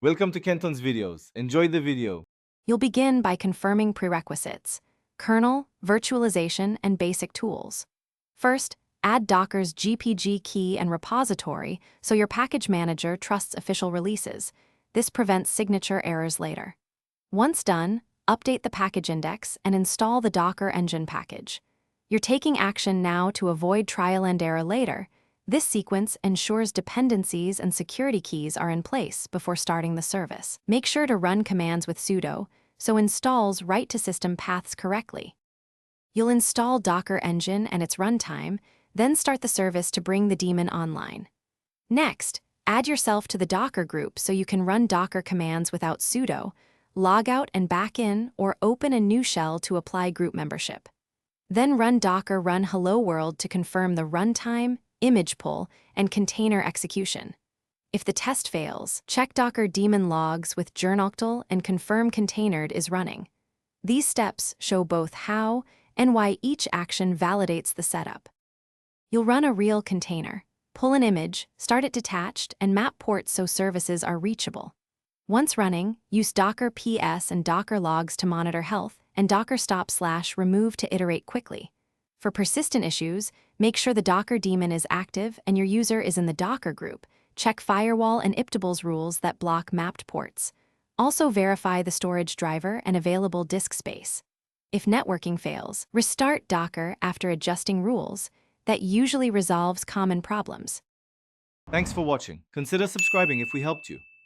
Welcome to Kenton's videos. Enjoy the video. You'll begin by confirming prerequisites: kernel, virtualization, and basic tools. First, add Docker's GPG key and repository so your package manager trusts official releases. This prevents signature errors later. Once done, update the package index and install the Docker engine package. You're taking action now to avoid trial and error later. This sequence ensures dependencies and security keys are in place before starting the service. Make sure to run commands with sudo, so installs write to system paths correctly. You'll install Docker engine and its runtime, then start the service to bring the daemon online. Next, add yourself to the Docker group so you can run Docker commands without sudo, log out and back in, or open a new shell to apply group membership. Then run Docker run hello world to confirm the runtime, image pull, and container execution. If the test fails, check Docker daemon logs with journoctl and confirm containered is running. These steps show both how and why each action validates the setup. You'll run a real container, pull an image, start it detached, and map ports so services are reachable. Once running, use Docker PS and Docker logs to monitor health, and Docker stop/remove to iterate quickly. For persistent issues, make sure the Docker daemon is active and your user is in the Docker group. Check firewall and iptables rules that block mapped ports. Also verify the storage driver and available disk space. If networking fails, restart Docker after adjusting rules. That usually resolves common problems. Thanks for watching. Consider subscribing if we helped you.